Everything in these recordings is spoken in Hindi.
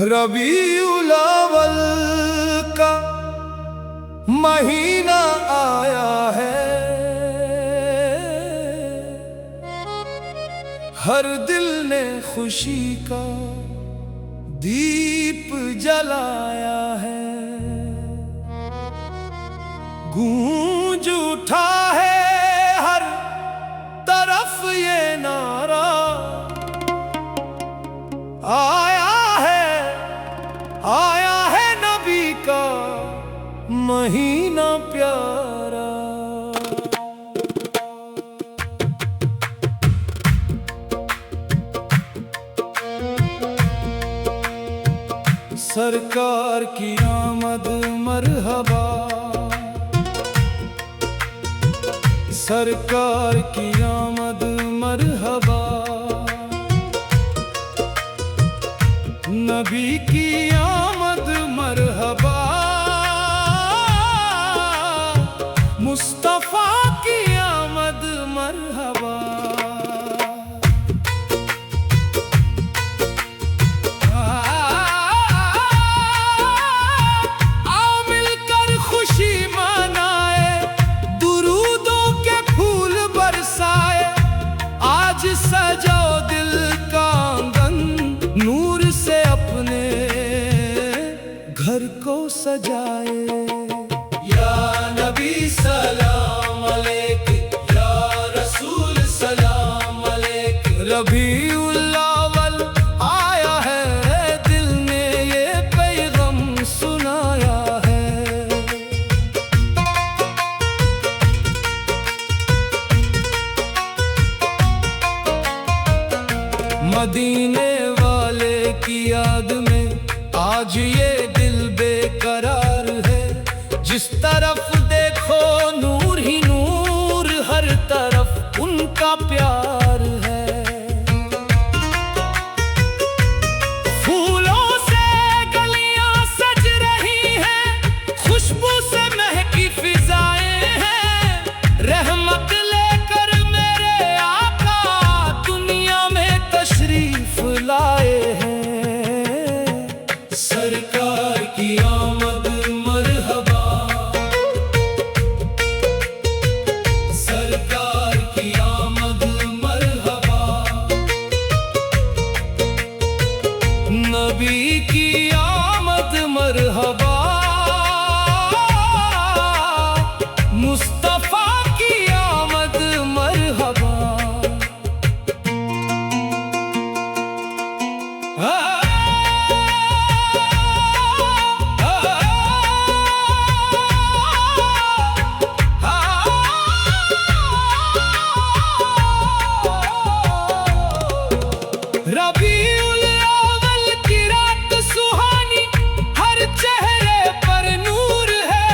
रबीउल अव्वल का महीना आया है, हर दिल ने खुशी का दीप जलाया है। गूंज उठा है हर तरफ ये नारा, आया है नबी का महीना प्यारा। सरकार की आमद मरहबा, सरकार की आमद मरहबा। नबी की आमद मरहबा, मुस्तफा की आमद मरहबा। आओ मिलकर खुशी मनाए, दुरूदों के फूल बरसाए। आज सजाओ दिल का आंगन, नूर से अपने घर को सजाए। या नबी सलाम अलैक, या रसूल सलाम अलैक। रबीउल अव्वल आया है, दिल ने ये पैगाम सुनाया है। मदीने वाले की याद में आज ये दिल बेकरार है। जिस तरफ देखो नूर ही नूर, हर तरफ उनका प्यार है। फूलों से गलियां सज रही हैं, खुशबू से महकी फिजाएं हैं। रहमत लेकर मेरे आका दुनिया में तशरीफ लाए हैं। सरकार की आमद मरहबा, सरकार की आमद मरहबा। नबी की आमद मरहबा, मुस्तफा की आमद मरहबा। रबीउल अव्वल की रात सुहानी, हर चेहरे पर नूर है।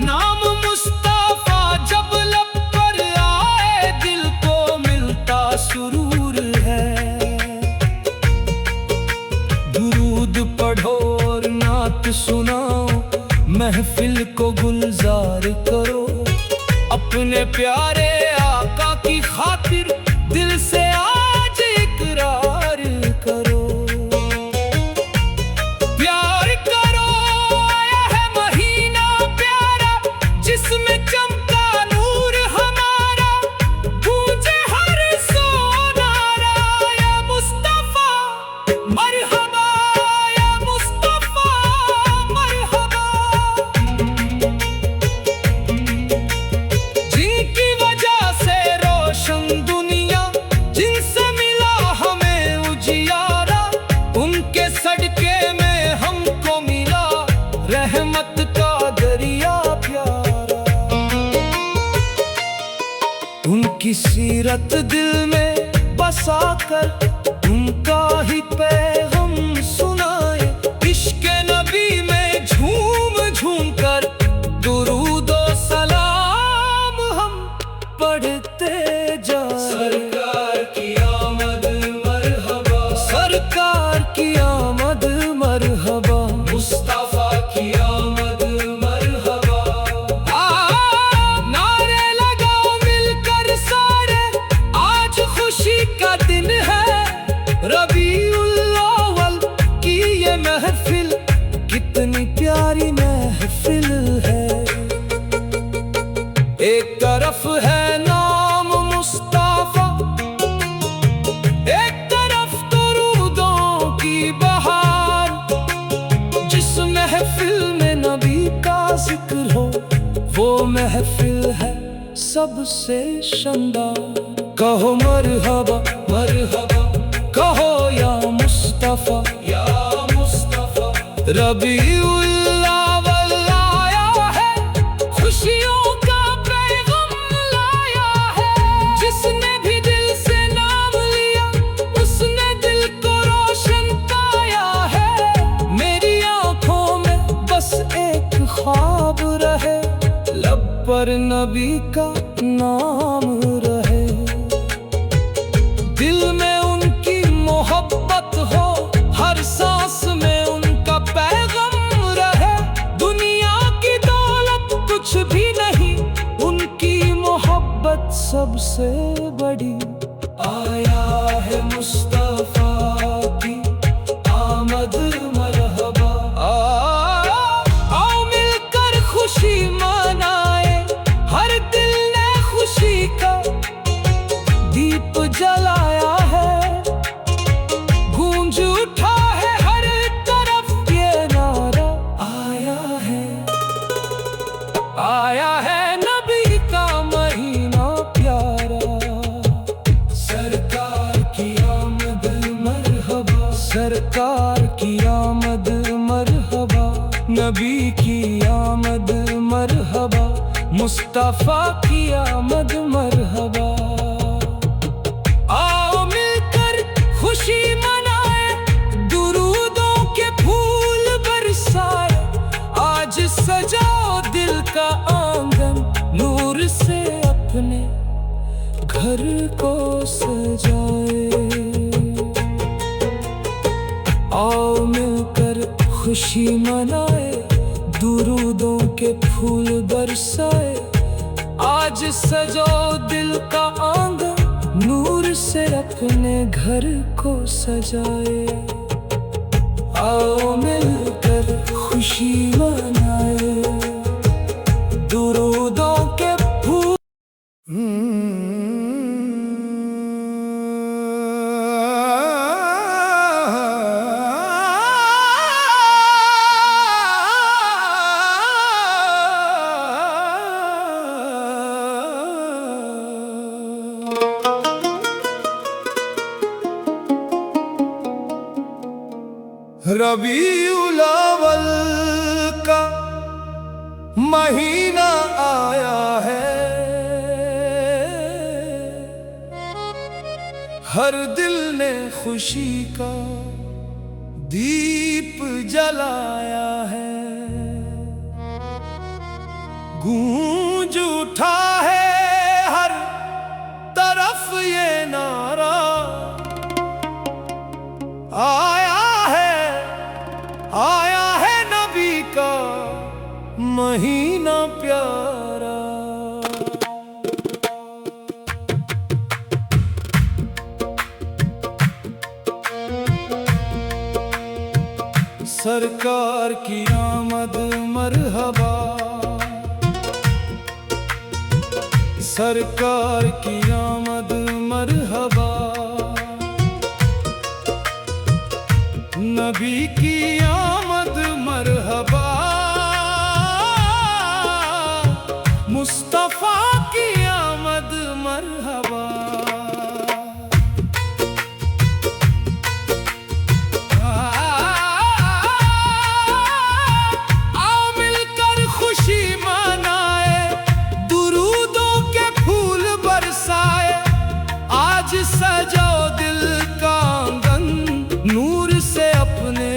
नाम मुस्तफा जब लब पर आए, दिल को मिलता सुरूर है। दुरूद पढ़ो और नात सुनाओ, महफिल को गुलजार करो। अपने प्यारे आका की खातिर दिल से आज इकरार करो। प्यार करो, आया है महीना प्यारा, जिसमें चमका नूर हमारा। गूंजे हर सोनारा, या मुस्तफा मरहबा, या मुस्तफा मरहबा। जिनकी वजह से रोशन दुनिया, जिनसे मिला हमें उजियारा। उनके सदके में हमको मिला रहमत का दरिया प्यारा। उनकी सीरत दिल में बसा कर, उनका ही पैगाम सुनाए। इश्क़ नबी में झूम झूम कर दुरूद ओ सलाम हम बढ़ते जाए। सरकार की आमद मरहबा, सरकार की आमद मरहबा, मुस्तफा की आमद मरहबा। नारे लगाओ मिलकर सारे, आज खुशी का दिन है। रबीउल अव्वल की ये महफिल कितनी प्यारी महफिल है। एक तरफ है नाम मुस्तफा, एक तरफ दुरूदों की बहार। जिस महफिल में नबी का जिक्र हो, वो महफिल है सबसे शानदार। कहो मरहबा मरहबा कहो या मुस्तफा, या मुस्तफा। रबीउल अव्वल आया है, खुशियों का पैगाम लाया है। जिसने भी दिल से नाम लिया, उसने दिल को रोशन पाया है। मेरी आंखों में बस एक ख्वाब रहे, लब पर नबी का नाम रहे। दिल में उनकी मोहब्बत हो, हर सांस में उनका पैगाम रहे। दुनिया की दौलत कुछ भी नहीं, उनकी मोहब्बत सबसे बड़ी। आया है मुस्तफा की आमद मरहबा। आओ मिलकर खुशी मनाए, हर दिल ने खुशी का दीप जलाया है। गूंज उठा है हर तरफ ये नारा, आया है नबी का महीना प्यारा। सरकार की आमद मरहबा, सरकार की आमद मरहबा, नबी की आमद मरहबा, मुस्तफा की आमद मरहबा। आओ मिलकर खुशी मनाए, दुरूदों के फूल बरसाए। आज सजाओ दिल का आंगन, नूर से अपने घर को सजाए। आओ मिलकर खुशी मनाए, दुरूदों के फूल बरसाए। आज सजाओ दिल का आंगन, नूर से अपने घर को सजाए। आओ मिलकर खुशी मनाए, दुरूदों के फूल। रबीउल अव्वल का महीना आया है, हर दिल ने खुशी का दीप जलाया है। गूंज उठा है हर तरफ ये नारा, आया है नबी का महीना प्यारा। सरकार की आमद मरहबा, सरकार की आमद मरहबा, नबी की आमद मरहबा, मुस्तफा की आमद मरहबा। आओ मिलकर खुशी मनाए, दुरूदों के फूल बरसाए। आज सजाओ दिल का आंगन, नूर से अपने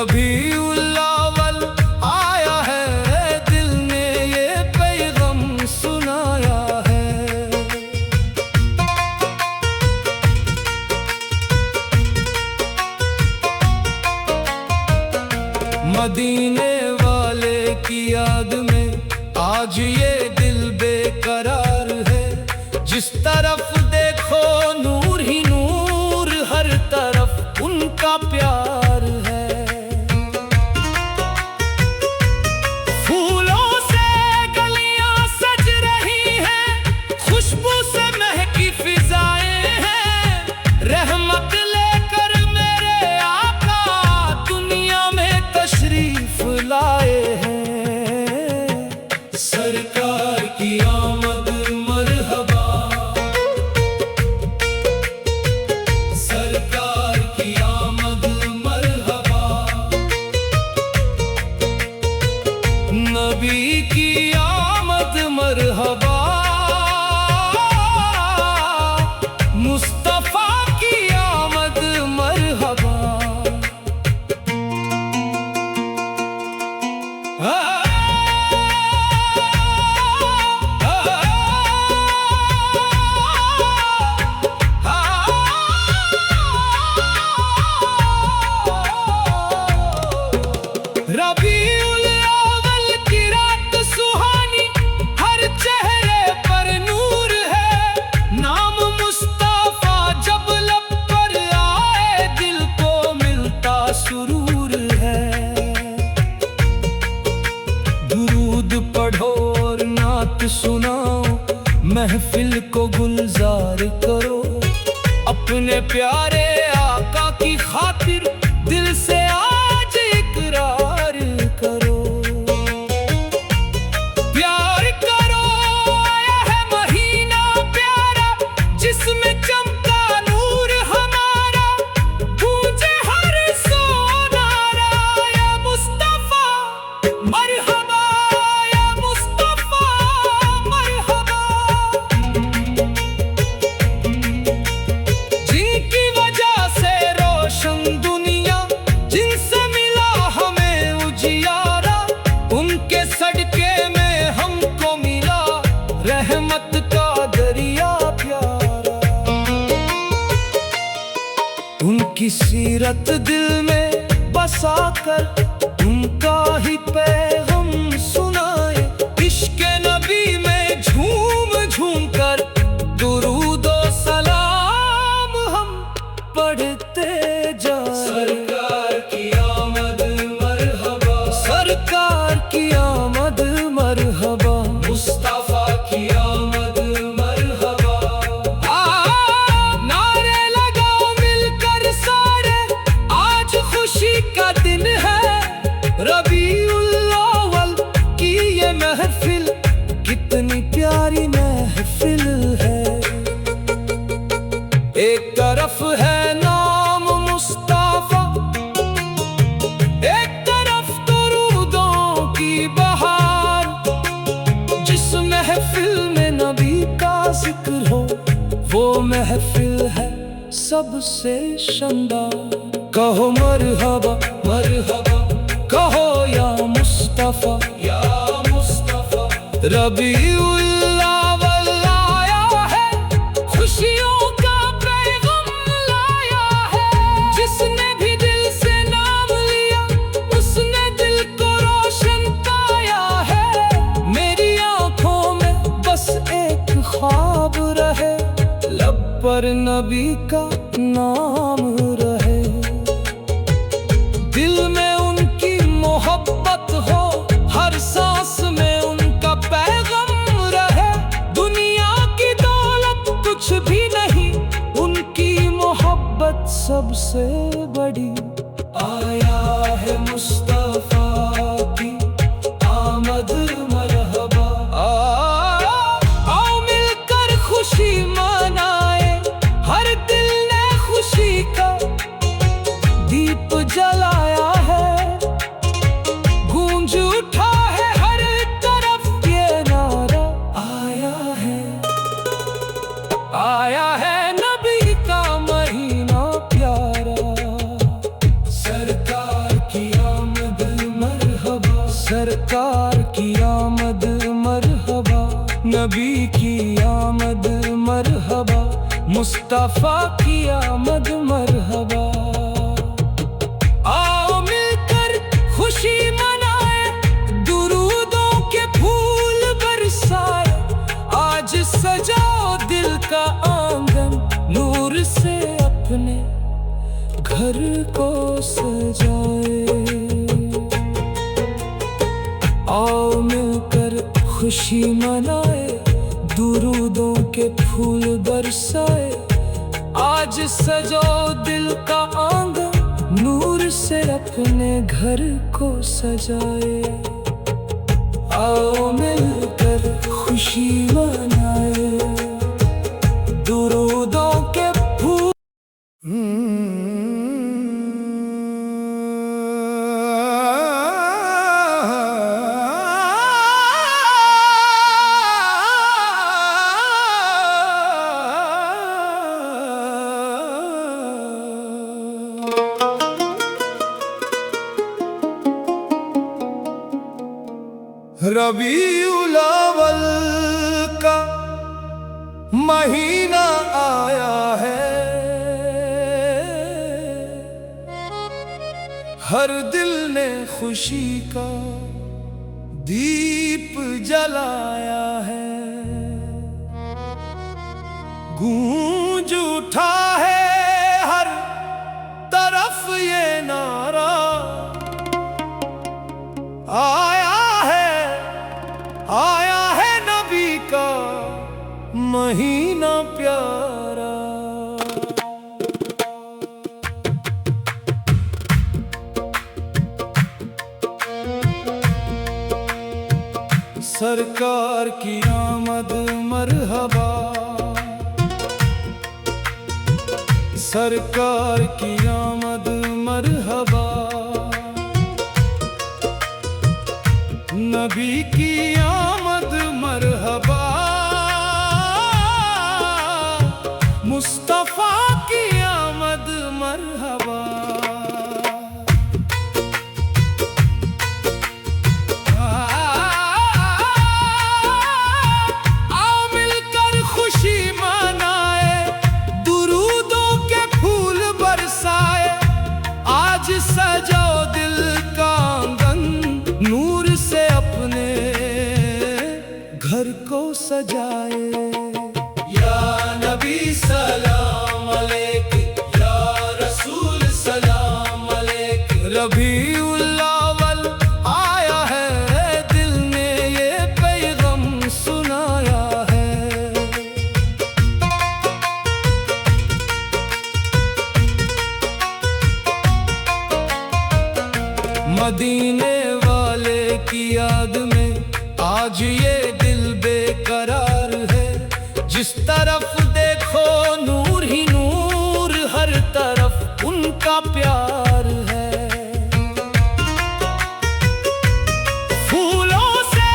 रबीउल अव्वल आया है, दिल ने ये पैगाम सुनाया है। मदीने वाले की याद में आज ये दिल बेकरार है। जिस तरफ देखो नूर ही नूर, हर तरफ उनका प्यार है। फूलों से गलियां सज रही हैं, खुशबू से महकी फिजाएं हैं। रहमत लेकर मेरे आका दुनिया में तशरीफ लाए हैं। सरकार की आमद मरहबा, सरकार की आमद मरहबा, नबी की आमद मरहबा, मुस्तफा की आमद मरहबा। रबीउल अव्वल की रात सुहानी, हर चेहरे पर नूर है। नाम मुस्तफा जब लब पर आए, दिल को मिलता सुरूर है। दुरूद पढ़ो और नात सुनाओ, महफिल को गुलजार करो। अपने प्यारे आका की खातिर दिल से आज इकरार करो। प्यार करो, आया है महीना प्यारा, जिसमें चमका नूर हमारा। गूंजे हर सोनारा, या मुस्तफा मरहबा, या मुस्तफा मरहबा। जिनकी वजह से रोशन दुनिया, जिनसे मिला हमें उजियारा, उनके सदके में हमको मिला रहमत का दरिया प्यारा। उनकी सीरत दिल में बसा कर उनका ही पैगाम सुनाए। इश्क नबी में झूम झूम कर दुरूद और सलाम हम पढ़ते जाए। सरकार की आमद मरहबा, सरकार की आमद मरहबा, मुस्तफा की आमद मरहबा। नारे लगाओ मिलकर सारे, आज खुशी का दिन है। रबीउल अव्वल की ये महफिल कितनी प्यारी महफिल है। एक तरफ है नाम मुस्तफा, एक तरफ दुरूदों की बहार। जिस महफिल में नबी का जिक्र हो, वो महफिल है सबसे शानदार। कहो मरहबा मरहबा, कहो या मुस्तफा, या मुस्तफा। रबीउल अव्वल आया है, खुशियों का पैगाम लाया है। जिसने भी दिल से नाम लिया, उसने दिल को रोशन पाया है। मेरी आंखों में बस एक ख्वाब रहे, लब पर नबी का नाम रहे। दिल में उनकी मोहब्बत हो, हर सांस में उनका पैगाम रहे। दुनिया की दौलत कुछ भी नहीं, उनकी मोहब्बत सबसे बड़ी। आया है मुस्तफा की आमद मरहबा, आओ मिलकर खुशी मनाए। हर दिल ने खुशी का दीप जलाया है। गूंज उठा है हर तरफ ये नारा, आया है नबी का महीना प्यारा। सरकार की मुस्तफा की आमद मरहबा। आओ मिलकर खुशी मनाए, दुरूदों के फूल बरसाए। आज सजाओ दिल का आंगन, नूर से अपने घर को सजाए। आओ मिलकर खुशी मनाए, दुरूदों के फूल बरसाए। आज सजाओ दिल का आंगन, नूर से अपने घर को सजाए। आओ मिलकर खुशी मनाए, दुरूदों के फूल। रबीउल अव्वल का महीना आया है, हर दिल ने खुशी का दीप जलाया है। गूंज उठा है हर तरफ ये नारा, आया है नबी का महीना प्यारा। सरकार की आमद मरहबा, सरकार की आमद मरहबा। नबी की आमद मरहबा, मुस्तफा की आमद मरहबा। आओ मिलकर खुशी मनाए, दुरूदों के फूल बरसाए। आज सजाओ दिल का आंगन, नूर से अपने घर को सजाए। या नबी सलाम अलैक, या रसूल सलाम अलैक। रबीउल अव्वल आया है, दिल ने ये पैगाम सुनाया है। मदीने वाले की याद में आज ये दिल बेकरार है। जिस तरफ देखो नूर ही नूर, हर तरफ उनका प्यार है। फूलों से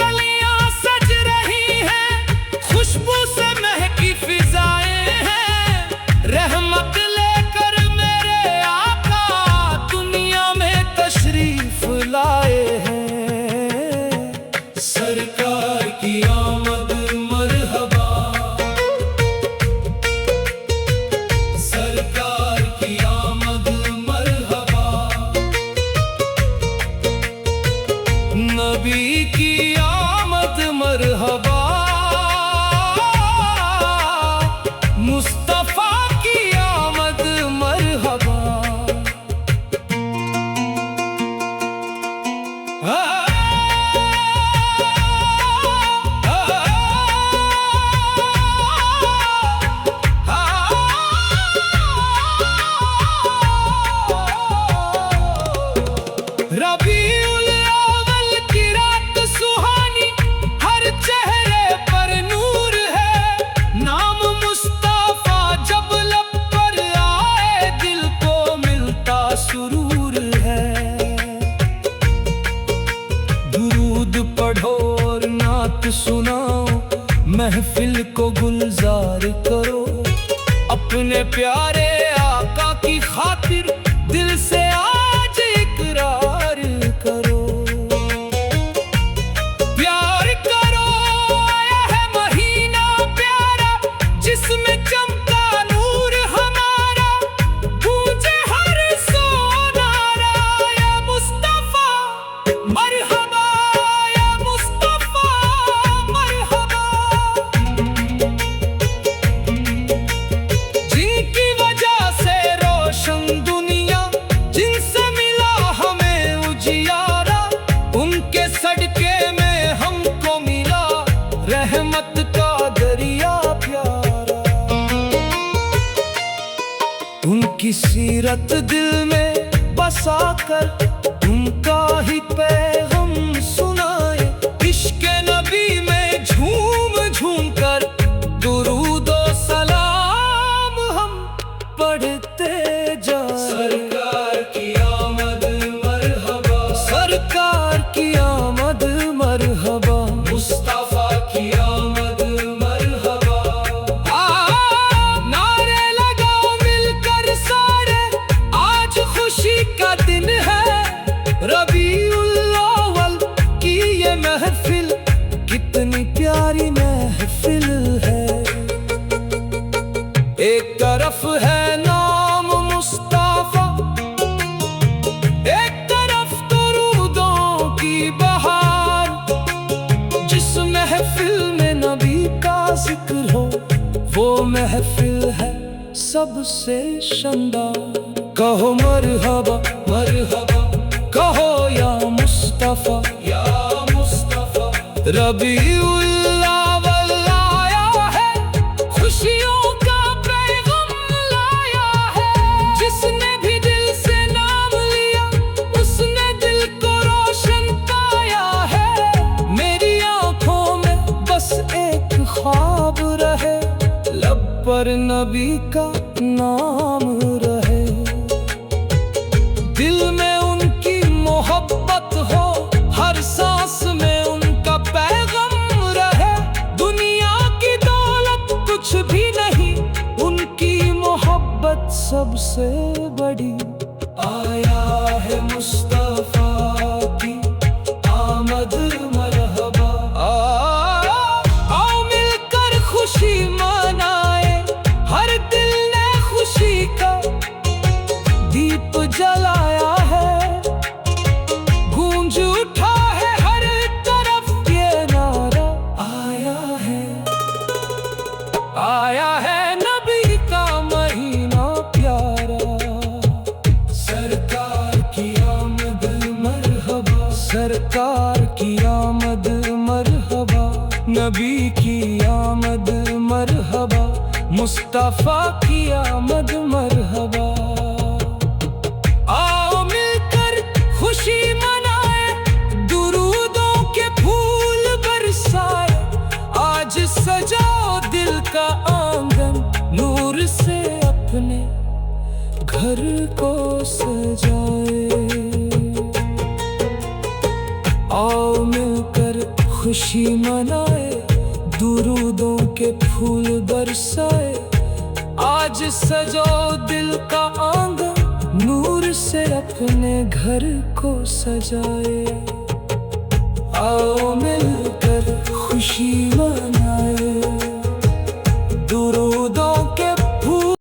गलियां सज रही हैं, खुशबू से महकी फिजाएं हैं। रहमत लेकर मेरे आका दुनिया में तशरीफ लाए हैं। सरकार की आमद मरहबा, सरकार की आमद मरहबा। नबी की आमद मरहबा, मुस्तफा की आमद मरहबा। रबीउल अव्वल की रात सुहानी, हर चेहरे पर नूर है। नाम मुस्तफा जब लब पर आए, दिल को मिलता सुरूर है। दुरूद पढ़ो और नात सुनाओ, महफिल को गुलजार करो। अपने प्यारे आका की खातिर दिल से आज इकरार करो। प्यार करो, आया है महीना प्यारा, जिसमें चमका सीरत दिल में बसा कर उनका ही पैगाम सुनाए। इश्क नबी में झूम झूम कर दुरूद ओ सलाम हम पढ़ते जाए। सरकार की आमद मरहबा, सरकार की आमद मरहबा, मुस्तफा की आमद मरहबा। नारे लगाओ मिलकर सारे, आज खुशी का दिन है। रबीउल अव्वल की ये महफिल कितनी प्यारी महफिल है। एक तरफ है नाम मुस्तफा, एक तरफ दुरूदों की बहार। जिस महफिल में नबी का जिक्र हो, वो महफिल है सबसे शानदार। कहो मरहबा मरहबा, कहो या मुस्तफा या मुस्तफा। रबीउल अव्वल आया है, खुशियों का पैगाम लाया है। जिसने भी दिल से नाम लिया, उसने दिल को रोशन पाया है। मेरी आंखों में बस एक ख्वाब रहे, लब पर नबी का नाम रहे। दिल में उनकी मोहब्बत हो, हर सांस में उनका पैगाम रहे। दुनिया की दौलत कुछ भी नहीं, उनकी मोहब्बत सबसे बड़ी। आया है मुस्तफा की आमद मरहबा। आओ मिलकर खुशी मनाए, हर दिल ने खुशी का दीप जलाया है। गूंज उठा है हर तरफ ये नारा, आया है नबी का महीना प्यारा। सरकार की आमद मरहबा, सरकार की आमद मरहबा, नबी की आमद मरहबा, मुस्तफा की आमद मरहबा। आओ मिलकर खुशी मनाए, दुरूदों के फूल बरसाए। आज सजाओ दिल का आंगन, नूर से अपने घर को सजाए। आओ मिलकर खुशी मनाए, दुरूदों के फूल बरसाए। आज सजाओ दिल का आंगन, नूर से अपने घर को सजाए। आओ मिलकर खुशी मनाए, दुरूद